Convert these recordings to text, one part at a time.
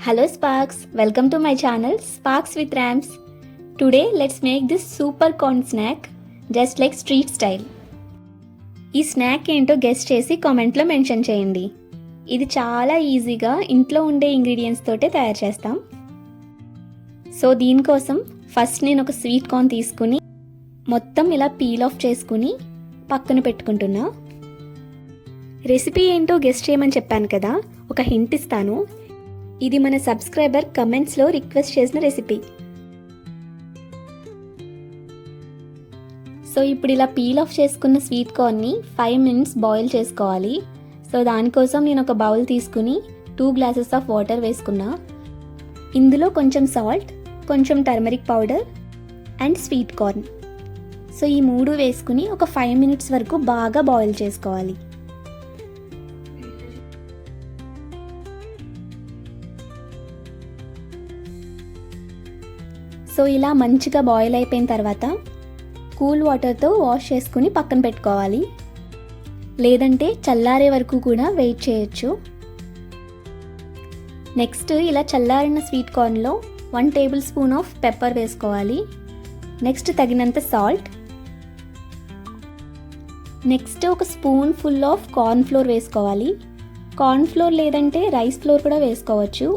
Hello Sparks, welcome to my channel Sparks with Rams. Today let's make this super corn snack just like street style. ఈ snack ఏంటో guess చేసి కామెంట్లో mention చేయండి. ఇది చాలా ఈజీగా ఇంట్లో ఉండే ఇంగ్రీడియంట్స్ తోటే తయారు చేస్తాం. సో దీనికోసం ఫస్ట్ నేను ఒక స్వీట్ కార్న్ తీసుకుని మొత్తం ఇలా పీల్ ఆఫ్ చేసుకుని పక్కన పెట్టుకుంటున్నా. రెసిపీ ఏంటో గెస్ చేయమని చెప్పాను కదా, ఒక హింట్ ఇస్తాను. ఇది మన సబ్స్క్రైబర్ కమెంట్స్లో రిక్వెస్ట్ చేసిన రెసిపీ. సో ఇప్పుడు ఇలా పీల్ ఆఫ్ చేసుకున్న స్వీట్ కార్న్ని 5 minutes బాయిల్ చేసుకోవాలి. సో దానికోసం నేను ఒక బౌల్ తీసుకుని 2 glasses ఆఫ్ వాటర్ వేసుకున్నా. ఇందులో కొంచెం సాల్ట్, కొంచెం turmeric powder and sweet corn. So ఈ 3 వేసుకుని ఒక 5 minutes వరకు బాగా బాయిల్ చేసుకోవాలి. సో ఇలా మంచిగా బాయిల్ అయిపోయిన తర్వాత కూల్ వాటర్తో వాష్ చేసుకుని పక్కన పెట్టుకోవాలి. లేదంటే చల్లారే వరకు కూడా వెయిట్ చేయొచ్చు. నెక్స్ట్ ఇలా చల్లారిన స్వీట్ కార్న్లో 1 tablespoon ఆఫ్ పెప్పర్ వేసుకోవాలి. నెక్స్ట్ తగినంత సాల్ట్. నెక్స్ట్ ఒక spoon full of corn flour వేసుకోవాలి. కార్న్ ఫ్లోర్ లేదంటే రైస్ ఫ్లోర్ కూడా వేసుకోవచ్చు.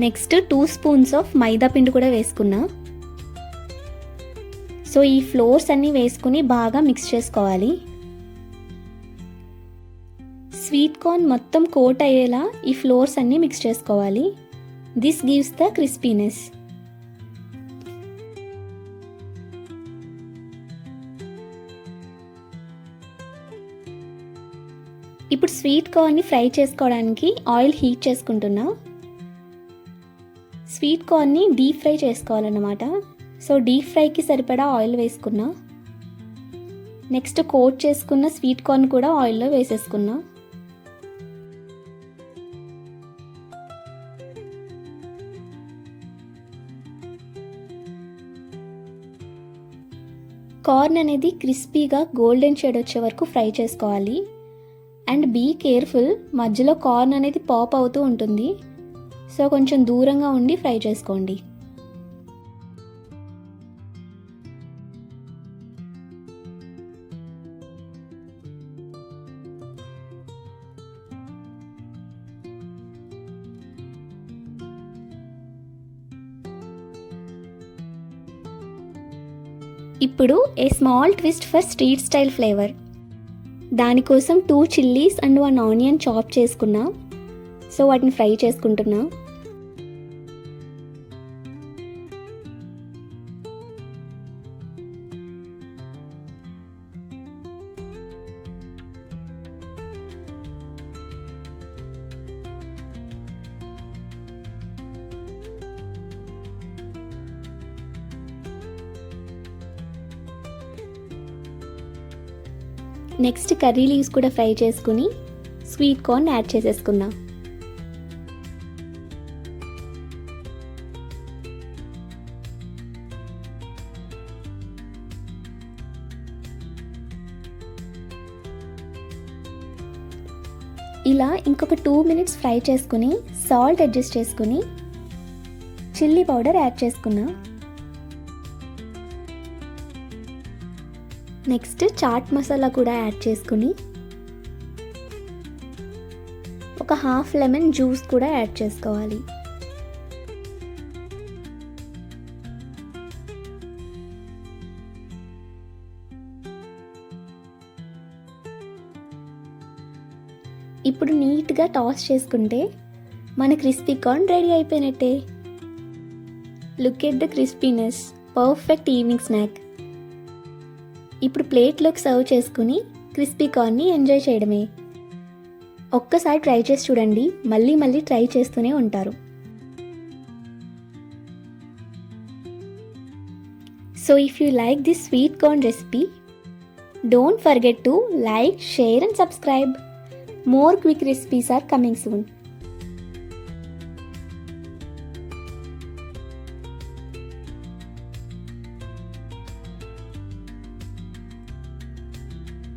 నెక్స్ట్ 2 spoons ఆఫ్ మైదా పిండి కూడా వేసుకున్నా. సో ఈ ఫ్లోర్స్ అన్నీ వేసుకుని బాగా మిక్స్ చేసుకోవాలి. స్వీట్ కార్న్ మొత్తం కోట్ అయ్యేలా ఈ ఫ్లోర్స్ అన్నీ మిక్స్ చేసుకోవాలి. This gives the crispiness. ఇప్పుడు స్వీట్ కార్న్ని ఫ్రై చేసుకోవడానికి ఆయిల్ హీట్ చేసుకుంటున్నా. స్వీట్ కార్న్ని డీప్ ఫ్రై చేసుకోవాలన్నమాట. సో డీప్ ఫ్రైకి సరిపడా ఆయిల్ వేసుకున్నా. నెక్స్ట్ కోట్ చేసుకున్న స్వీట్ కార్న్ కూడా ఆయిల్లో వేసేసుకున్నా. కార్న్ అనేది క్రిస్పీగా గోల్డెన్ షేడ్ వచ్చే వరకు ఫ్రై చేసుకోవాలి. అండ్ బీ కేర్ఫుల్, మధ్యలో కార్న్ అనేది పాప్ అవుతూ ఉంటుంది. సో కొంచెం దూరంగా ఉండి ఫ్రై చేసుకోండి. ఇప్పుడు a small twist for street style flavour. దానికోసం 2 chillies అండ్ 1 onion చాప్ చేసుకున్నా. సో వాటిని ఫ్రై చేసుకుంటున్నా. నెక్స్ట్ కర్రీ లీవ్స్ కూడా ఫ్రై చేసుకుని స్వీట్ కార్న్ యాడ్ చేసేసుకున్నా. ఇలా ఇంకొక 2 minutes ఫ్రై చేసుకుని సాల్ట్ అడ్జస్ట్ చేసుకుని చిల్లీ పౌడర్ యాడ్ చేసుకున్నా. నెక్స్ట్ చాట్ మసాలా కూడా యాడ్ చేసుకుని ఒక హాఫ్ లెమన్ జ్యూస్ కూడా యాడ్ చేసుకోవాలి. ఇప్పుడు నీట్గా టాస్ చేసుకుంటే మన క్రిస్పీ కార్న్ రెడీ అయిపోయినట్టే. Look at the crispiness. Perfect evening snack. ఇప్పుడు ప్లేట్లోకి సర్వ్ చేసుకుని క్రిస్పీ కార్న్ని ఎంజాయ్ చేయడమే. ఒక్కసారి ట్రై చేసి చూడండి, మళ్ళీ మళ్ళీ ట్రై చేస్తూనే ఉంటారు. So if you like this sweet corn recipe, don't forget to like, share and subscribe. More quick recipes are coming soon.